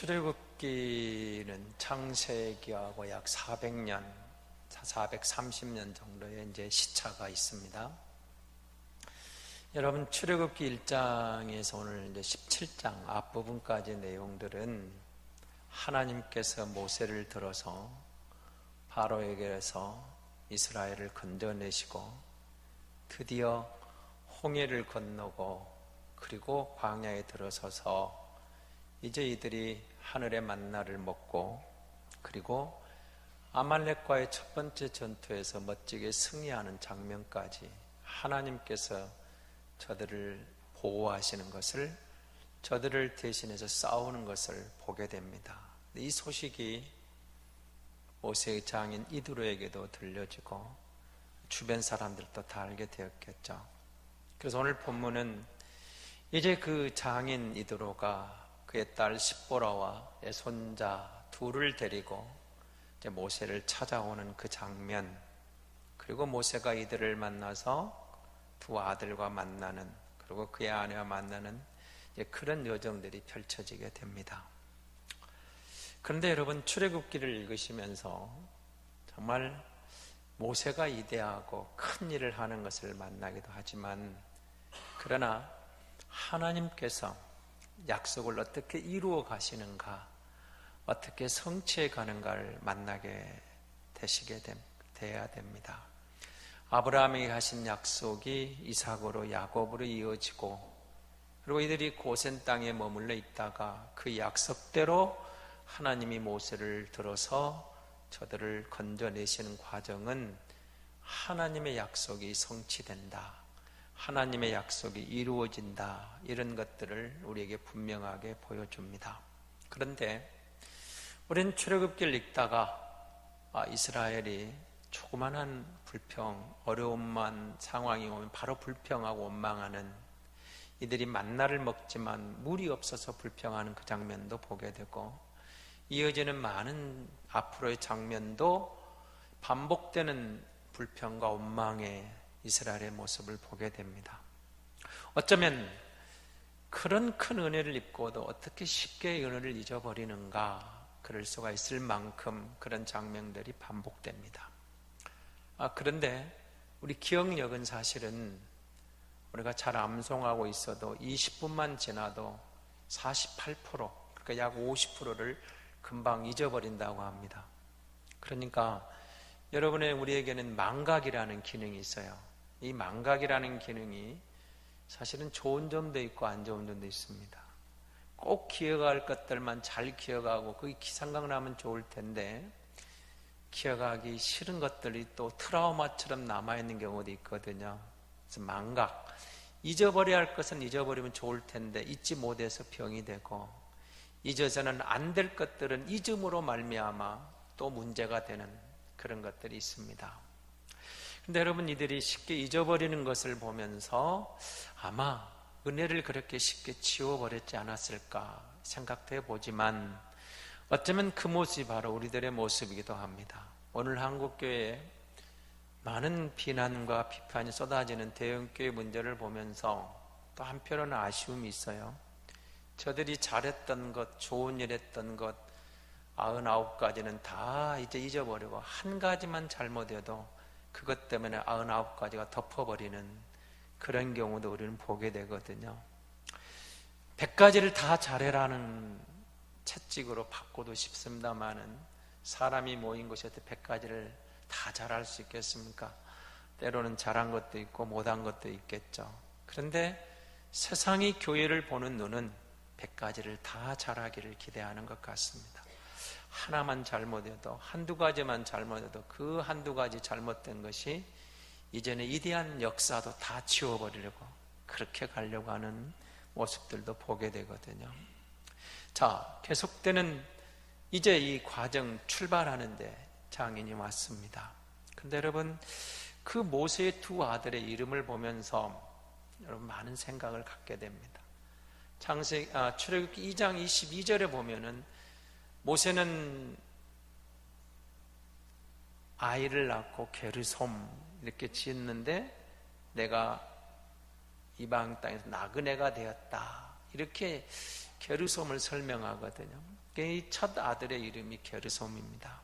출애굽기는 창세기하고 약 400년, 430년 정도의 이제 시차가 있습니다. 여러분, 출애굽기 1장에서 오늘 이제 17장 앞부분까지 내용들은 하나님께서 모세를 들어서 바로에게서 이스라엘을 건져내시고 드디어 홍해를 건너고 그리고 광야에 들어서서 이제 이들이 하늘의 만나를 먹고 그리고 아말렉과의 첫 번째 전투에서 멋지게 승리하는 장면까지 하나님께서 저들을 보호하시는 것을, 저들을 대신해서 싸우는 것을 보게 됩니다. 이 소식이 모세의 장인 이드로에게도 들려지고 주변 사람들도 다 알게 되었겠죠. 그래서 오늘 본문은 이제 그 장인 이드로가 그의 딸 십보라와 손자 둘을 데리고 이제 모세를 찾아오는 그 장면, 그리고 모세가 이들을 만나서 두 아들과 만나는, 그리고 그의 아내와 만나는 이제 그런 여정들이 펼쳐지게 됩니다. 그런데 여러분, 출애굽기를 읽으시면서 정말 모세가 이대하고 큰 일을 하는 것을 만나기도 하지만, 그러나 하나님께서 약속을 어떻게 이루어 가시는가, 어떻게 성취해 가는가를 만나게 돼야 됩니다. 아브라함에게 하신 약속이 이삭으로 야곱으로 이어지고, 그리고 이들이 고센 땅에 머물러 있다가 그 약속대로 하나님이 모세를 들어서 저들을 건져내시는 과정은 하나님의 약속이 성취된다, 하나님의 약속이 이루어진다, 이런 것들을 우리에게 분명하게 보여줍니다. 그런데 우리는 출애굽기를 읽다가 이스라엘이 조그만한 불평, 어려움만 상황이 오면 바로 불평하고 원망하는, 이들이 만나를 먹지만 물이 없어서 불평하는 그 장면도 보게 되고, 이어지는 많은 앞으로의 장면도 반복되는 불평과 원망의 이스라엘의 모습을 보게 됩니다. 어쩌면 그런 큰 은혜를 입고도 어떻게 쉽게 은혜를 잊어버리는가, 그럴 수가 있을 만큼 그런 장면들이 반복됩니다. 그런데 우리 기억력은 사실은 우리가 잘 암송하고 있어도 20분만 지나도 48%, 그러니까 약 50%를 금방 잊어버린다고 합니다. 그러니까 우리에게는 망각이라는 기능이 있어요. 이 망각이라는 기능이 사실은 좋은 점도 있고 안 좋은 점도 있습니다. 꼭 기억할 것들만 잘 기억하고 그게 생각나면 좋을 텐데, 기억하기 싫은 것들이 또 트라우마처럼 남아있는 경우도 있거든요. 그래서 망각, 잊어버려야 할 것은 잊어버리면 좋을 텐데 잊지 못해서 병이 되고, 잊어서는 안 될 것들은 잊음으로 말미암아 또 문제가 되는 그런 것들이 있습니다. 근데 여러분, 이들이 쉽게 잊어버리는 것을 보면서 아마 은혜를 그렇게 쉽게 지워버렸지 않았을까 생각도 해보지만, 어쩌면 그 모습이 바로 우리들의 모습이기도 합니다. 오늘 한국교회에 많은 비난과 비판이 쏟아지는 대형교회 문제를 보면서 또 한편으로는 아쉬움이 있어요. 저들이 잘했던 것, 좋은 일 했던 것 99가지는 다 이제 잊어버리고 한 가지만 잘못해도 그것 때문에 99가지가 덮어버리는 그런 경우도 우리는 보게 되거든요. 100가지를 다 잘해라는 채찍으로 바꿔도 싶습니다만은, 사람이 모인 곳에서 100가지를 다 잘할 수 있겠습니까? 때로는 잘한 것도 있고 못한 것도 있겠죠. 그런데 세상이 교회를 보는 눈은 100가지를 다 잘하기를 기대하는 것 같습니다. 하나만 잘못해도, 한두 가지만 잘못해도 그 한두 가지 잘못된 것이 이전에 위대한 역사도 다 지워버리려고 그렇게 가려고 하는 모습들도 보게 되거든요. 자, 계속되는 이제 이 과정 출발하는데 장인이 왔습니다. 근데 여러분, 그 모세의 두 아들의 이름을 보면서 여러분 많은 생각을 갖게 됩니다. 출애굽기 2장 22절에 보면은 모세는 아이를 낳고 게르솜 이렇게 지었는데 내가 이방 땅에서 나그네가 되었다, 이렇게 게르솜을 설명하거든요. 이 첫 아들의 이름이 게르솜입니다.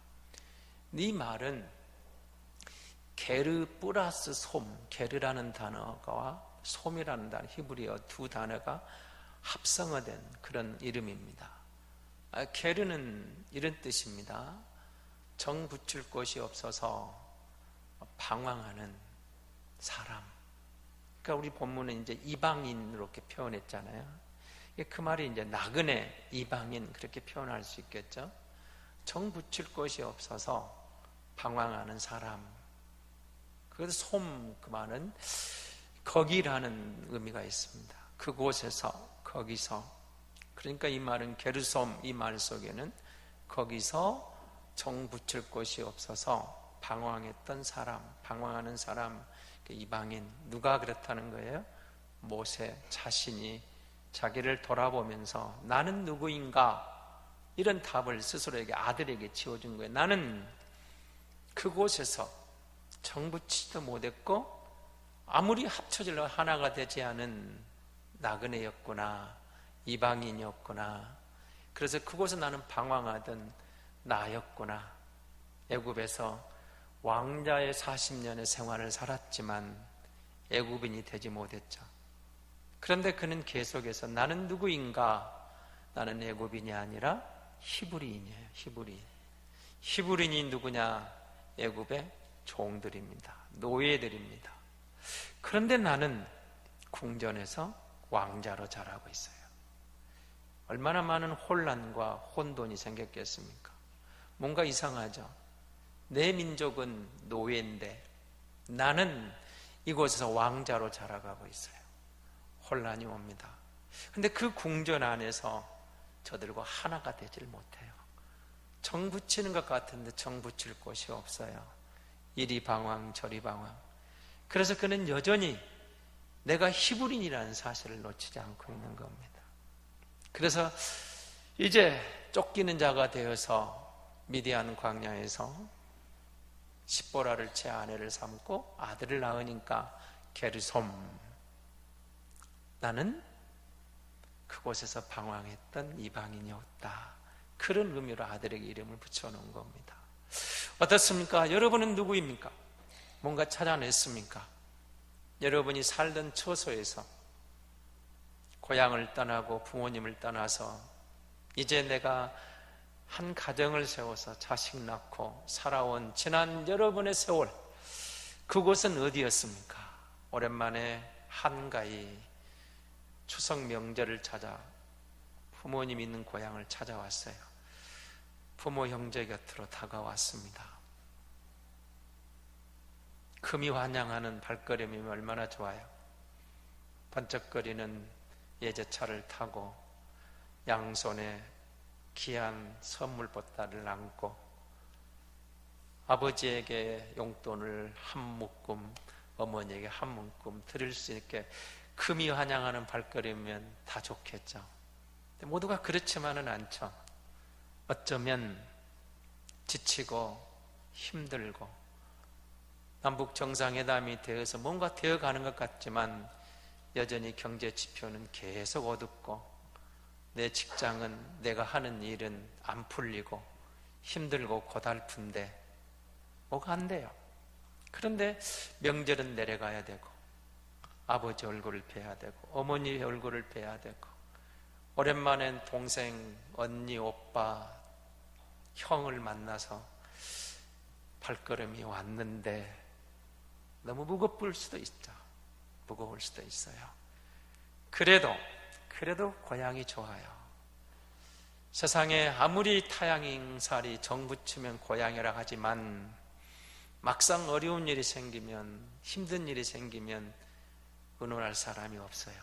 이 말은 게르 플러스 솜, 게르라는 단어와 솜이라는 단어, 히브리어 두 단어가 합성어된 그런 이름입니다. 게르는 이런 뜻입니다. 정 붙일 곳이 없어서 방황하는 사람. 그러니까 우리 본문은 이제 이방인으로 이렇게 표현했잖아요. 그 말이 이제 나그네, 이방인 그렇게 표현할 수 있겠죠. 정 붙일 곳이 없어서 방황하는 사람. 그래서 솜, 그 말은 거기라는 의미가 있습니다. 그곳에서, 거기서. 그러니까 이 말은 게르솜, 이 말 속에는 거기서 정 붙일 곳이 없어서 방황했던 사람, 방황하는 사람, 이방인. 누가 그렇다는 거예요? 모세 자신이 자기를 돌아보면서 나는 누구인가? 이런 답을 스스로에게, 아들에게 지어준 거예요. 나는 그곳에서 정붙이지도 못했고 아무리 합쳐질러 하나가 되지 않은 나그네였구나, 이방인이었구나. 그래서 그곳에 나는 방황하던 나였구나. 애굽에서 왕자의 40년의 생활을 살았지만 애굽인이 되지 못했죠. 그런데 그는 계속해서 나는 누구인가? 나는 애굽인이 아니라 히브리인이에요. 히브리인이 누구냐? 애굽의 종들입니다. 노예들입니다. 그런데 나는 궁전에서 왕자로 자라고 있어요. 얼마나 많은 혼란과 혼돈이 생겼겠습니까? 뭔가 이상하죠? 내 민족은 노예인데 나는 이곳에서 왕자로 자라가고 있어요. 혼란이 옵니다. 근데 그 궁전 안에서 저들과 하나가 되질 못해요. 정 붙이는 것 같은데 정 붙일 곳이 없어요. 이리 방황 저리 방황. 그래서 그는 여전히 내가 히브리인이라는 사실을 놓치지 않고 있는 겁니다. 그래서 이제 쫓기는 자가 되어서 미디안 광야에서 십보라를 제 아내를 삼고 아들을 낳으니까 게르솜, 나는 그곳에서 방황했던 이방인이었다. 그런 의미로 아들에게 이름을 붙여놓은 겁니다. 어떻습니까? 여러분은 누구입니까? 뭔가 찾아냈습니까? 여러분이 살던 처소에서 고향을 떠나고 부모님을 떠나서 이제 내가 한 가정을 세워서 자식 낳고 살아온 지난 여러분의 세월, 그곳은 어디였습니까? 오랜만에 한가히 추석 명절을 찾아 부모님 있는 고향을 찾아왔어요. 부모 형제 곁으로 다가왔습니다. 금이 환영하는 발걸음이 얼마나 좋아요. 번쩍거리는 예제차를 타고 양손에 귀한 선물 보따리를 안고 아버지에게 용돈을 한 묶음, 어머니에게 한 묶음 드릴 수 있게 금이 환영하는 발걸음이면 다 좋겠죠. 모두가 그렇지만은 않죠. 어쩌면 지치고 힘들고 남북 정상회담이 되어서 뭔가 되어가는 것 같지만 여전히 경제 지표는 계속 어둡고 내 직장은, 내가 하는 일은 안 풀리고 힘들고 고달픈데 뭐가 안 돼요. 그런데 명절은 내려가야 되고 아버지 얼굴을 뵈야 되고 어머니 얼굴을 뵈야 되고 오랜만엔 동생, 언니, 오빠, 형을 만나서 발걸음이 왔는데 너무 무거울 수도 있죠. 무거울 수도 있어요. 그래도 고향이 좋아요. 세상에 아무리 타양인살이 정붙이면 고향이라 하지만 막상 어려운 일이 생기면, 힘든 일이 생기면 의논할 사람이 없어요.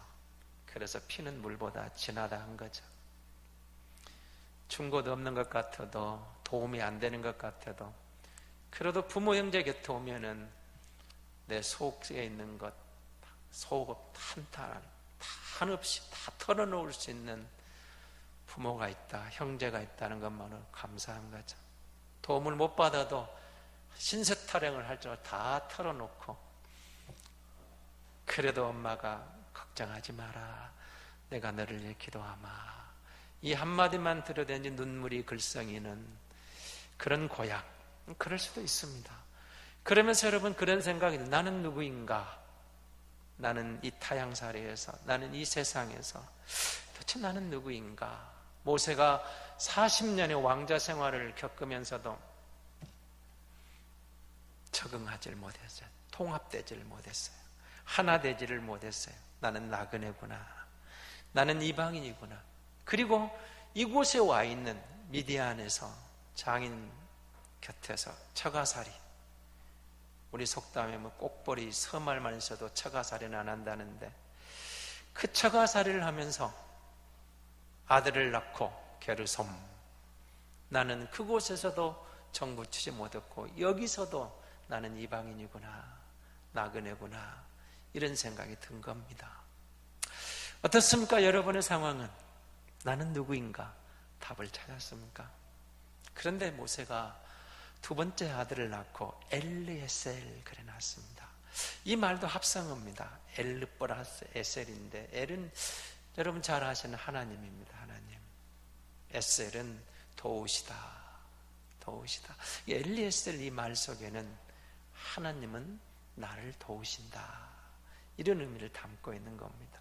그래서 피는 물보다 진하다 한 거죠. 충고도 없는 것 같아도, 도움이 안 되는 것 같아도, 그래도 부모 형제 곁에 오면은 내 속에 있는 것, 속 한없이 다 털어놓을 수 있는 부모가 있다, 형제가 있다는 것만으로 감사한 거죠. 도움을 못 받아도 신세 타령을 할 줄 다 털어놓고, 그래도 엄마가 걱정하지 마라, 내가 너를 위해 기도하마, 이 한마디만 들어도 이제 눈물이 글썽이는 그런 고향, 그럴 수도 있습니다. 그러면서 여러분 그런 생각이 들어요. 나는 누구인가? 나는 이 타향살이에서, 나는 이 세상에서 도대체 나는 누구인가? 모세가 40년의 왕자 생활을 겪으면서도 적응하지를 못했어요. 통합되지를 못했어요. 하나 되지를 못했어요. 나는 나그네구나. 나는 이방인이구나. 그리고 이곳에 와 있는 미디안에서 장인 곁에서 처가살이, 우리 속담에 뭐 꼭벌이 서말만 있어도 처가살이는 안 한다는데, 그 처가살이를 하면서 아들을 낳고 게르솜, 나는 그곳에서도 정부치지 못했고 여기서도 나는 이방인이구나, 나그네구나, 이런 생각이 든 겁니다. 어떻습니까? 여러분의 상황은 나는 누구인가? 답을 찾았습니까? 그런데 모세가 두 번째 아들을 낳고 엘르에셀 그래 놨습니다. 이 말도 합성어입니다. 엘르 플러스 에셀인데, 엘은 여러분 잘 아시는 하나님입니다. 하나님. 에셀은 도우시다. 도우시다. 엘리에셀 이 말 속에는 하나님은 나를 도우신다, 이런 의미를 담고 있는 겁니다.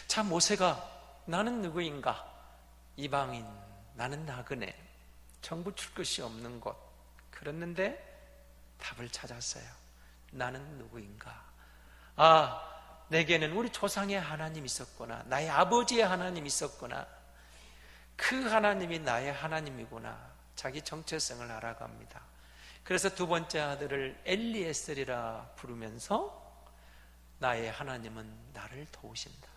자, 모세가 나는 누구인가? 이방인, 나는 나그네, 정부 출 것이 없는 곳. 그랬는데 답을 찾았어요. 나는 누구인가? 아, 내게는 우리 조상의 하나님이 있었구나. 나의 아버지의 하나님이 있었구나. 그 하나님이 나의 하나님이구나. 자기 정체성을 알아갑니다. 그래서 두 번째 아들을 엘리에셀이라 부르면서 나의 하나님은 나를 도우신다.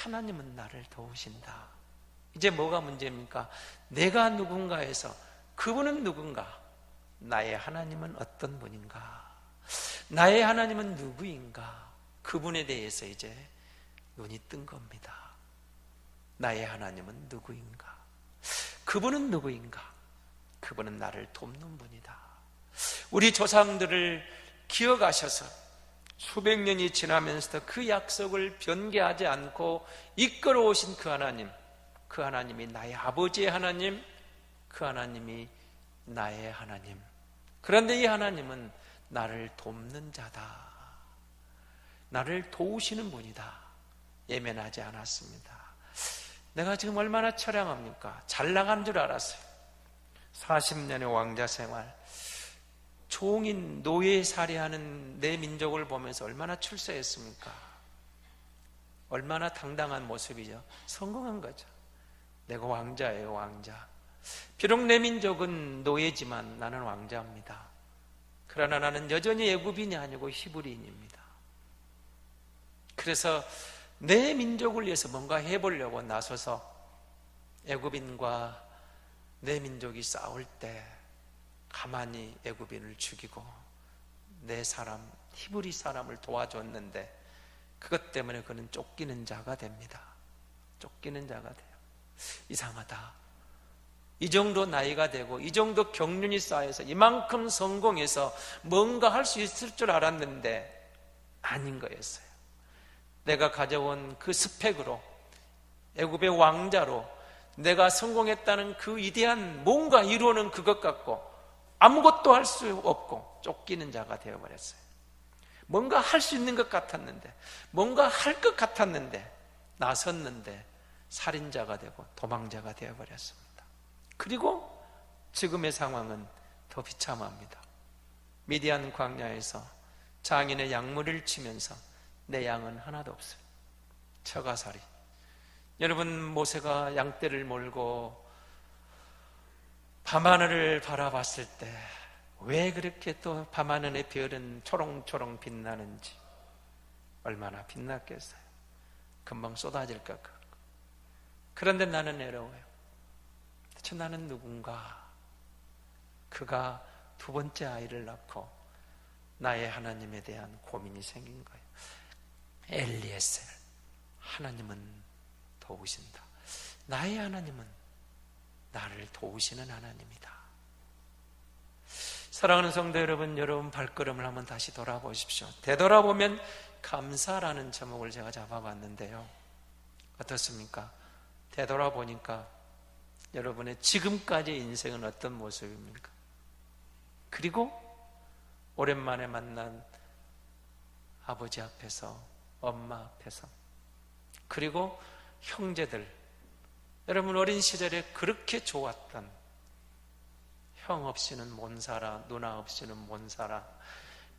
하나님은 나를 도우신다. 이제 뭐가 문제입니까? 내가 누군가에서 그분은 누군가? 나의 하나님은 어떤 분인가? 나의 하나님은 누구인가? 그분에 대해서 이제 눈이 뜬 겁니다. 나의 하나님은 누구인가? 그분은 누구인가? 그분은 나를 돕는 분이다. 우리 조상들을 기억하셔서 수백 년이 지나면서도 그 약속을 변개하지 않고 이끌어오신 그 하나님, 그 하나님이 나의 아버지의 하나님, 그 하나님이 나의 하나님. 그런데 이 하나님은 나를 돕는 자다. 나를 도우시는 분이다. 예면하지 않았습니다. 내가 지금 얼마나 처량합니까? 잘 나간 줄 알았어요. 40년의 왕자 생활, 종인 노예살이하는 내 민족을 보면서 얼마나 출세했습니까? 얼마나 당당한 모습이죠. 성공한 거죠. 내가 왕자예요, 왕자. 비록 내 민족은 노예지만 나는 왕자입니다. 그러나 나는 여전히 애굽인이 아니고 히브리인입니다. 그래서 내 민족을 위해서 뭔가 해보려고 나서서 애굽인과 내 민족이 싸울 때 가만히 애굽인을 죽이고 내 사람, 히브리 사람을 도와줬는데, 그것 때문에 그는 쫓기는 자가 됩니다. 쫓기는 자가 돼요. 이상하다. 이 정도 나이가 되고 이 정도 경륜이 쌓여서 이만큼 성공해서 뭔가 할 수 있을 줄 알았는데 아닌 거였어요. 내가 가져온 그 스펙으로 애굽의 왕자로 내가 성공했다는 그 위대한 뭔가 이루어는 그것 같고 아무것도 할 수 없고 쫓기는 자가 되어버렸어요. 뭔가 할 수 있는 것 같았는데, 뭔가 할 것 같았는데, 나섰는데 살인자가 되고 도망자가 되어버렸습니다. 그리고 지금의 상황은 더 비참합니다. 미디안 광야에서 장인의 양무리를 치면서 내 양은 하나도 없어요. 처가살이. 여러분, 모세가 양떼를 몰고 밤하늘을 바라봤을 때 왜 그렇게 또 밤하늘의 별은 초롱초롱 빛나는지, 얼마나 빛났겠어요. 금방 쏟아질 것 같고. 그런데 나는 외로워요. 대체 나는 누군가? 그가 두 번째 아이를 낳고 나의 하나님에 대한 고민이 생긴 거예요. 엘리에셀, 하나님은 도우신다. 나의 하나님은 나를 도우시는 하나님이다. 사랑하는 성도 여러분, 여러분 발걸음을 한번 다시 돌아보십시오. 되돌아보면 감사라는 제목을 제가 잡아봤는데요, 어떻습니까? 되돌아보니까 여러분의 지금까지의 인생은 어떤 모습입니까? 그리고 오랜만에 만난 아버지 앞에서, 엄마 앞에서, 그리고 형제들, 여러분 어린 시절에 그렇게 좋았던, 형 없이는 못 살아, 누나 없이는 못 살아,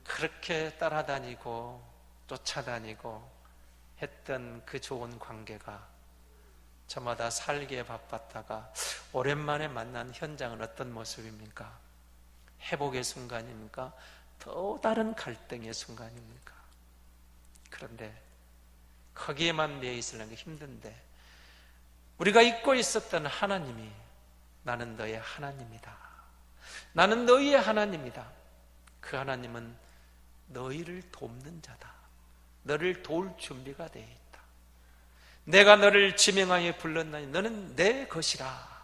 그렇게 따라다니고 쫓아다니고 했던 그 좋은 관계가 저마다 살기에 바빴다가 오랜만에 만난 현장은 어떤 모습입니까? 회복의 순간입니까? 또 다른 갈등의 순간입니까? 그런데 거기에만 매여 있으려는 게 힘든데, 우리가 잊고 있었던 하나님이 나는 너의 하나님이다, 나는 너희의 하나님이다. 그 하나님은 너희를 돕는 자다. 너를 도울 준비가 되어 있다. 내가 너를 지명하여 불렀나니 너는 내 것이라.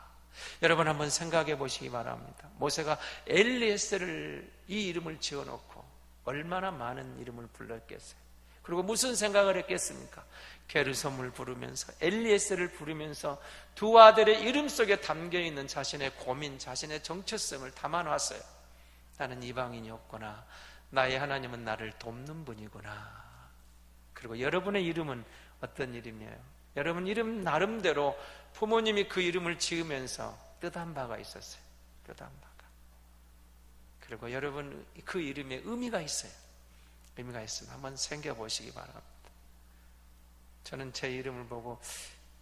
여러분 한번 생각해 보시기 바랍니다. 모세가 엘리에셀을, 이 이름을 지어놓고 얼마나 많은 이름을 불렀겠어요. 그리고 무슨 생각을 했겠습니까? 게르솜을 부르면서, 엘리에셀을 부르면서 두 아들의 이름 속에 담겨있는 자신의 고민, 자신의 정체성을 담아놨어요. 나는 이방인이었구나, 나의 하나님은 나를 돕는 분이구나. 그리고 여러분의 이름은 어떤 이름이에요? 여러분 이름 나름대로 부모님이 그 이름을 지으면서 뜻한 바가 있었어요. 뜻한 바가. 그리고 여러분 그 이름에 의미가 있어요. 의미가 있으면 한번 생겨보시기 바랍니다. 저는 제 이름을 보고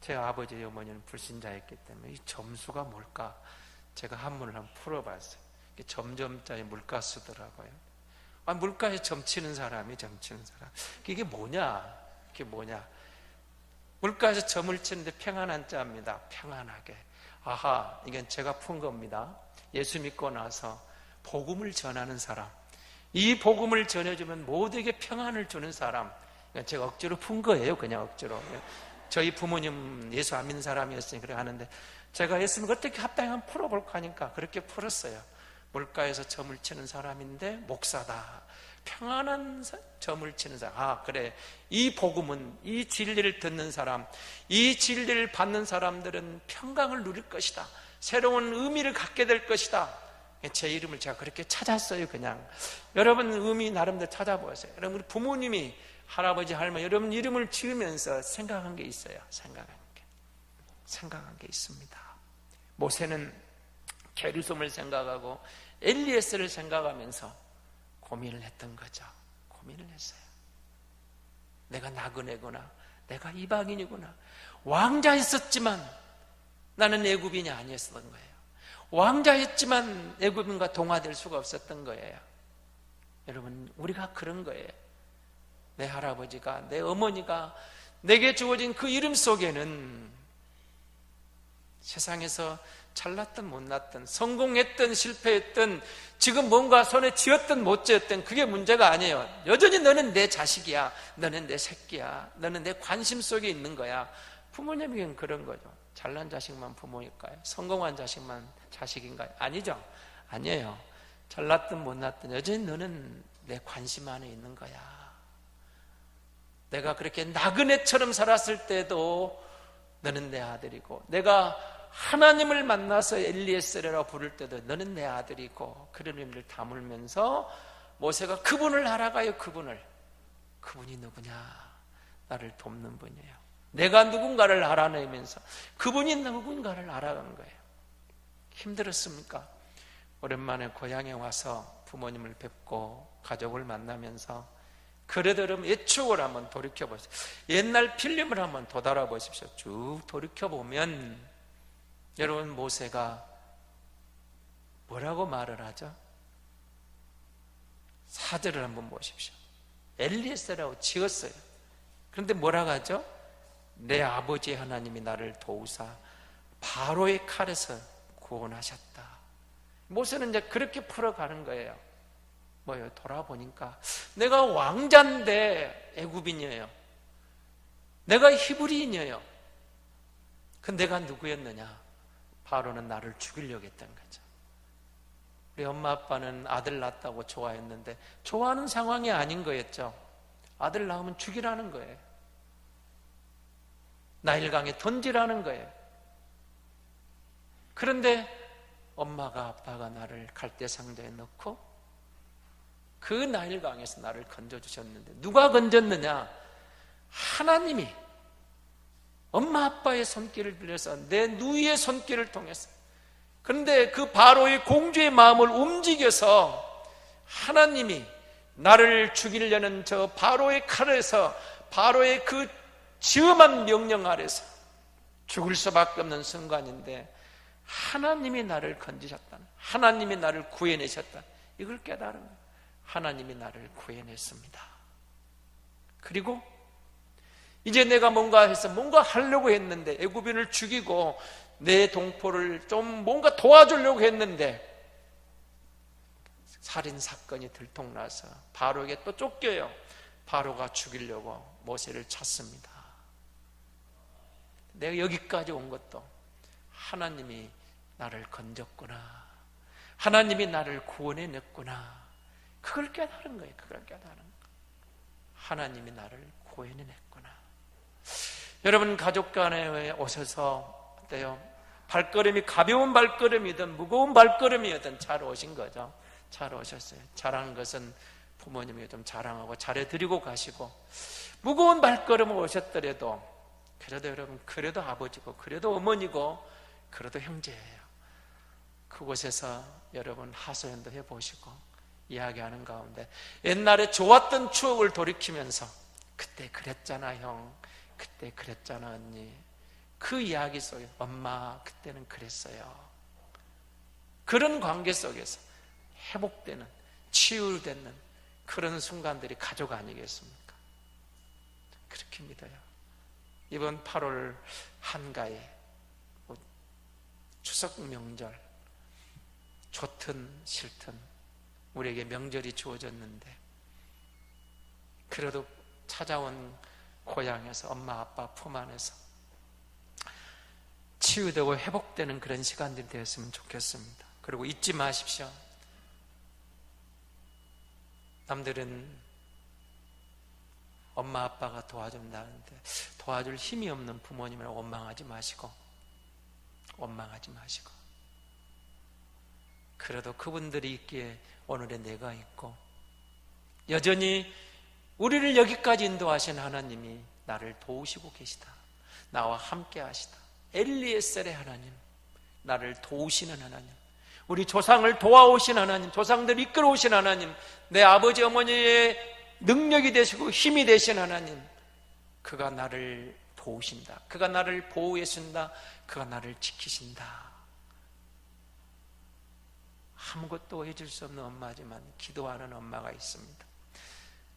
제 아버지 어머니는 불신자였기 때문에 이 점수가 뭘까 제가 한문을 한번 풀어봤어요. 점점자에 물가 쓰더라고요. 물가에 점치는 사람이 점치는 사람, 이게 뭐냐? 이게 뭐냐? 물가에서 점을 치는데 평안한 자입니다. 평안하게. 아하, 이건 제가 푼 겁니다. 예수 믿고 나서 복음을 전하는 사람, 이 복음을 전해주면 모두에게 평안을 주는 사람. 제가 억지로 푼 거예요. 그냥 억지로. 저희 부모님 예수 안 믿는 사람이었으니 그래 하는데, 제가 예수님 어떻게 합당히 한번 풀어볼까 하니까 그렇게 풀었어요. 물가에서 점을 치는 사람인데 목사다. 평안한 점을 치는 사람. 아, 그래. 이 복음은, 이 진리를 듣는 사람, 이 진리를 받는 사람들은 평강을 누릴 것이다. 새로운 의미를 갖게 될 것이다. 제 이름을 제가 그렇게 찾았어요. 그냥. 여러분 의미 나름대로 찾아보세요. 여러분 우리 부모님이, 할아버지, 할머니, 여러분 이름을 지으면서 생각한 게 있어요. 생각한 게 있습니다. 모세는 게르솜을 생각하고 엘리에셀을 생각하면서 고민을 했던 거죠. 고민을 했어요. 내가 나그네구나, 내가 이방인이구나. 왕자였었지만 나는 애굽인이 아니었던 거예요. 왕자였지만 애굽인과 동화될 수가 없었던 거예요. 여러분 우리가 그런 거예요. 내 할아버지가, 내 어머니가 내게 주어진 그 이름 속에는 세상에서 잘났든 못났든, 성공했든 실패했든, 지금 뭔가 손에 쥐었든 못 쥐었든 그게 문제가 아니에요. 여전히 너는 내 자식이야, 너는 내 새끼야, 너는 내 관심 속에 있는 거야. 부모님에게는 그런 거죠. 잘난 자식만 부모일까요? 성공한 자식만 자식인가요? 아니죠. 아니에요. 잘났든 못났든 여전히 너는 내 관심 안에 있는 거야. 내가 그렇게 나그네처럼 살았을 때도 너는 내 아들이고, 내가 하나님을 만나서 엘리에셀이라고 부를 때도 너는 내 아들이고, 그런 의미를 담으면서 모세가 그분을 알아가요. 그분이 누구냐? 나를 돕는 분이에요. 내가 누군가를 알아내면서 그분이 누군가를 알아간 거예요. 힘들었습니까? 오랜만에 고향에 와서 부모님을 뵙고 가족을 만나면서 그래도 여러분 옛 추억을 한번 돌이켜보세요. 옛날 필름을 한번 되돌아보십시오. 쭉 돌이켜보면 여러분 모세가 뭐라고 말을 하죠? 4절을 한번 보십시오. 엘리에셀이라고 지었어요. 그런데 뭐라고 하죠? 내 아버지 하나님이 나를 도우사 바로의 칼에서 구원하셨다. 모세는 이제 그렇게 풀어가는 거예요. 뭐예요? 돌아보니까 내가 왕자인데 애굽인이에요. 내가 히브리인이에요. 그 내가 누구였느냐? 바로는 나를 죽이려고 했던 거죠. 우리 엄마 아빠는 아들 낳았다고 좋아했는데 좋아하는 상황이 아닌 거였죠. 아들 낳으면 죽이라는 거예요. 나일강에 던지라는 거예요. 그런데 엄마가 아빠가 나를 갈대상자에 넣고 그 나일강에서 나를 건져주셨는데, 누가 건졌느냐? 하나님이 엄마 아빠의 손길을 빌려서 내 누이의 손길을 통해서. 그런데 그 바로의 공주의 마음을 움직여서 하나님이 나를 죽이려는 저 바로의 칼에서, 바로의 그 지엄한 명령 아래서 죽을 수밖에 없는 순간인데 하나님이 나를 건지셨다, 하나님이 나를 구해내셨다, 이걸 깨달은 거예요. 하나님이 나를 구해냈습니다. 그리고 이제 내가 뭔가 해서 뭔가 하려고 했는데, 애굽인을 죽이고 내 동포를 좀 뭔가 도와주려고 했는데 살인사건이 들통나서 바로에게 또 쫓겨요. 바로가 죽이려고 모세를 쳤습니다. 내가 여기까지 온 것도 하나님이 나를 건졌구나, 하나님이 나를 구원해냈구나, 그걸 깨달은 거예요. 그걸 깨달은 거예요. 하나님이 나를 구원해냈구나. 여러분, 가족 간에 오셔서 어때요? 발걸음이 가벼운 발걸음이든 무거운 발걸음이든 잘 오신 거죠. 잘 오셨어요. 잘하는 것은 부모님이 좀 자랑하고 잘해드리고 가시고, 무거운 발걸음을 오셨더라도 그래도 여러분, 그래도 아버지고 그래도 어머니고 그래도 형제예요. 그곳에서 여러분 하소연도 해보시고 이야기하는 가운데 옛날에 좋았던 추억을 돌이키면서 그때 그랬잖아 형, 그때 그랬잖아 언니, 그 이야기 속에 엄마 그때는 그랬어요. 그런 관계 속에서 회복되는, 치유되는 그런 순간들이 가족 아니겠습니까? 그렇게 믿어요. 이번 8월 한가에 추석 명절, 좋든 싫든 우리에게 명절이 주어졌는데, 그래도 찾아온 고향에서 엄마 아빠 품 안에서 치유되고 회복되는 그런 시간들이 되었으면 좋겠습니다. 그리고 잊지 마십시오. 남들은 엄마 아빠가 도와준다는데 도와줄 힘이 없는 부모님을 원망하지 마시고, 원망하지 마시고, 그래도 그분들이 있기에 오늘의 내가 있고, 여전히 우리를 여기까지 인도하신 하나님이 나를 도우시고 계시다, 나와 함께 하시다. 엘리에셀의 하나님, 나를 도우시는 하나님, 우리 조상을 도와오신 하나님, 조상들 이끌어오신 하나님, 내 아버지 어머니의 능력이 되시고 힘이 되신 하나님, 그가 나를 도우신다, 그가 나를 보호해 준다, 그가 나를 지키신다. 아무것도 해줄 수 없는 엄마지만 기도하는 엄마가 있습니다.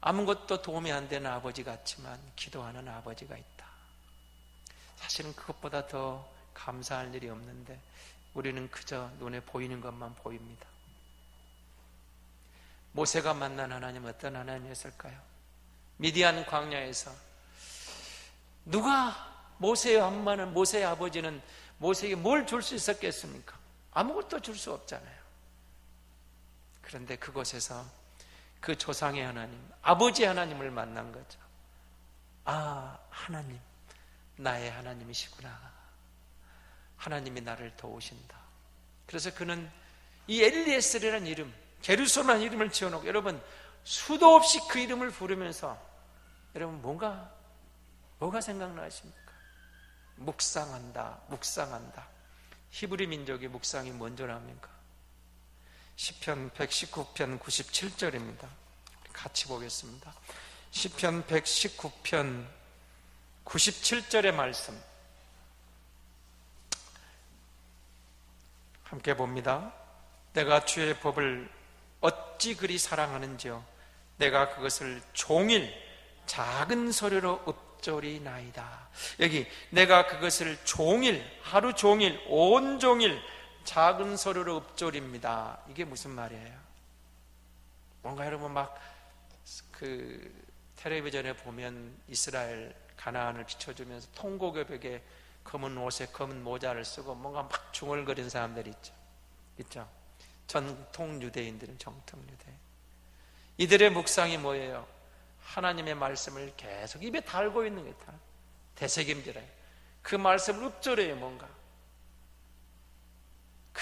아무것도 도움이 안 되는 아버지 같지만 기도하는 아버지가 있다. 사실은 그것보다 더 감사할 일이 없는데 우리는 그저 눈에 보이는 것만 보입니다. 모세가 만난 하나님은 어떤 하나님이었을까요? 미디안 광야에서 누가 모세의 엄마는, 모세의 아버지는 모세에게 뭘 줄 수 있었겠습니까? 아무것도 줄 수 없잖아요. 그런데 그곳에서 그 조상의 하나님, 아버지 하나님을 만난 거죠. 아, 하나님, 나의 하나님이시구나. 하나님이 나를 도우신다. 그래서 그는 이 엘리에셀이라는 이름, 게르솜이라는 이름을 지어놓고, 여러분 수도 없이 그 이름을 부르면서 여러분 뭐가 생각나십니까? 묵상한다, 묵상한다. 히브리 민족의 묵상이 뭔 줄 압니까? 시편 119편 97절입니다. 같이 보겠습니다. 시편 119편 97절의 말씀 함께 봅니다. 내가 주의 법을 어찌 그리 사랑하는지요, 내가 그것을 종일 작은 소리로 읊조리나이다. 여기 내가 그것을 종일, 하루 종일, 온종일 작은 소리로 읊조립니다. 이게 무슨 말이에요? 뭔가 여러분 막 그 텔레비전에 보면 이스라엘 가나안을 비춰주면서 통곡의 검은 옷에 검은 모자를 쓰고 뭔가 막 중얼거리는 사람들이 있죠. 전통 유대인들은 정통 유대인. 이들의 묵상이 뭐예요? 하나님의 말씀을 계속 입에 달고 있는 게 다 되새김질해요. 그 말씀을 읊조려요. 뭔가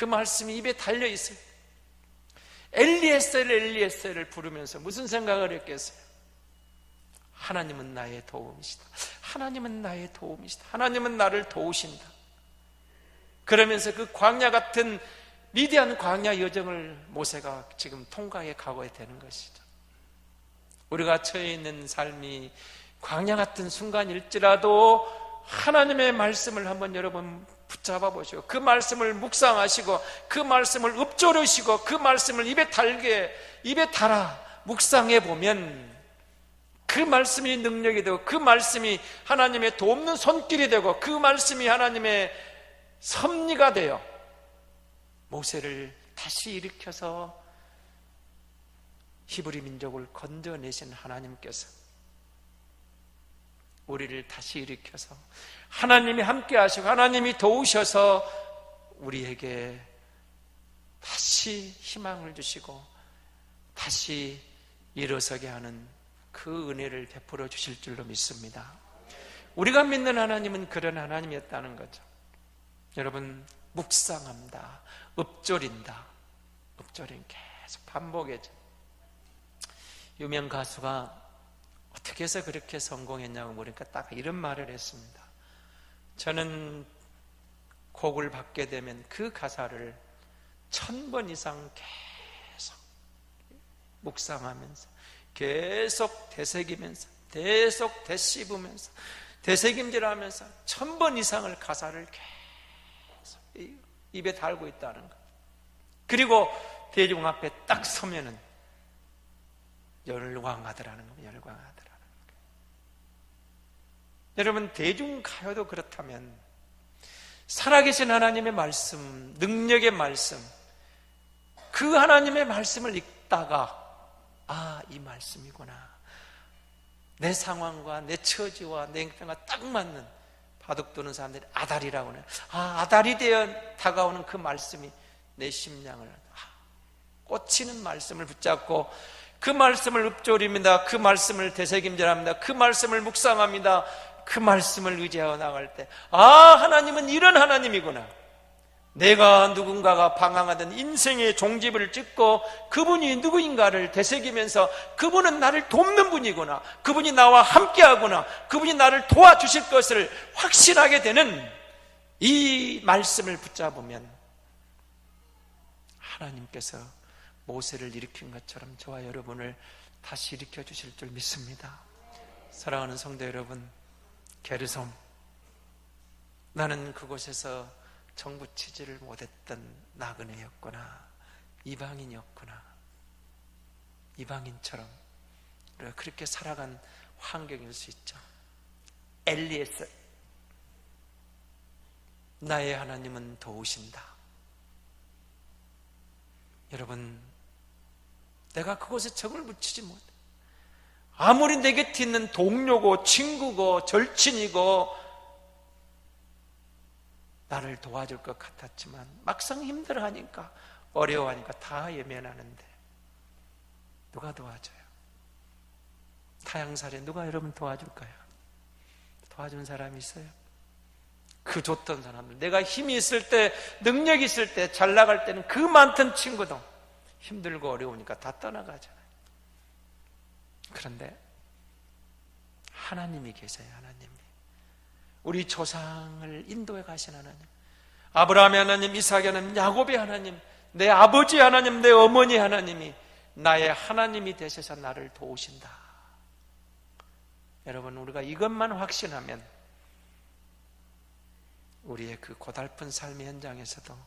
그 말씀이 입에 달려있어요. 엘리에셀을 부르면서 무슨 생각을 했겠어요? 하나님은 나의 도움이시다. 하나님은 나의 도움이시다. 하나님은 나를 도우신다. 그러면서 그 광야 같은 위대한 광야 여정을 모세가 지금 통과해 가고야 되는 것이죠. 우리가 처해 있는 삶이 광야 같은 순간일지라도 하나님의 말씀을 한번 여러분 붙잡아 보시고 그 말씀을 묵상하시고 그 말씀을 읊조르시고 그 말씀을 입에 달아 묵상해 보면 그 말씀이 능력이 되고 그 말씀이 하나님의 돕는 손길이 되고 그 말씀이 하나님의 섭리가 되어 모세를 다시 일으켜서 히브리 민족을 건져내신 하나님께서 우리를 다시 일으켜서 하나님이 함께 하시고 하나님이 도우셔서 우리에게 다시 희망을 주시고 다시 일어서게 하는 그 은혜를 베풀어 주실 줄로 믿습니다. 우리가 믿는 하나님은 그런 하나님이었다는 거죠. 여러분, 묵상합니다. 읊조린다. 읊조린 계속 반복해져. 유명 가수가 어떻게 해서 그렇게 성공했냐고 물으니까 딱 이런 말을 했습니다. 저는 곡을 받게 되면 그 가사를 1000번 이상 계속 묵상하면서 계속 되새기면서 계속 되씹으면서 되새김질하면서 1000번 이상을 가사를 계속 입에 달고 있다는 것. 그리고 대중 앞에 딱 서면은 열광하더라는 겁니다. 열광하더라는 거예요. 여러분, 대중가요도 그렇다면 살아계신 하나님의 말씀, 능력의 말씀, 그 하나님의 말씀을 읽다가 이 말씀이구나. 내 상황과 내 처지와 내 형편과 딱 맞는, 바둑 두는 사람들이 아다리라고 하네요. 아다리 되어 다가오는 그 말씀이 내 심령을 꽂히는 말씀을 붙잡고 그 말씀을 읊조립니다. 그 말씀을 되새김질합니다. 그 말씀을 묵상합니다. 그 말씀을 의지하고 나갈 때 하나님은 이런 하나님이구나. 내가 누군가가 방황하던 인생의 종집을 찍고 그분이 누구인가를 되새기면서 그분은 나를 돕는 분이구나. 그분이 나와 함께하구나. 그분이 나를 도와주실 것을 확신하게 되는 이 말씀을 붙잡으면 하나님께서 모세를 일으킨 것처럼 저와 여러분을 다시 일으켜 주실 줄 믿습니다. 사랑하는 성도 여러분, 게르솜, 나는 그곳에서 정부 취지를 못했던 나그네였구나. 이방인이었구나. 이방인처럼 우리가 그렇게 살아간 환경일 수 있죠. 엘리에셀, 나의 하나님은 도우신다. 여러분, 내가 그곳에 정을 붙이지 못해. 아무리 내 곁에 있는 동료고 친구고 절친이고 나를 도와줄 것 같았지만 막상 힘들어하니까 어려워하니까 다 외면하는데 누가 도와줘요? 타향살에 누가 여러분 도와줄까요? 도와준 사람이 있어요? 그 좋던 사람들, 내가 힘이 있을 때, 능력이 있을 때, 잘 나갈 때는 그 많던 친구도 힘들고 어려우니까 다 떠나가잖아요. 그런데 하나님이 계세요. 하나님이 우리 조상을 인도해 가신 하나님, 아브라함의 하나님, 이삭의 하나님, 야곱의 하나님, 내 아버지 하나님, 내 어머니 하나님이 나의 하나님이 되셔서 나를 도우신다. 여러분, 우리가 이것만 확신하면 우리의 그 고달픈 삶의 현장에서도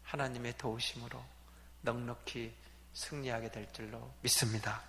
하나님의 도우심으로 넉넉히 승리하게 될 줄로 믿습니다.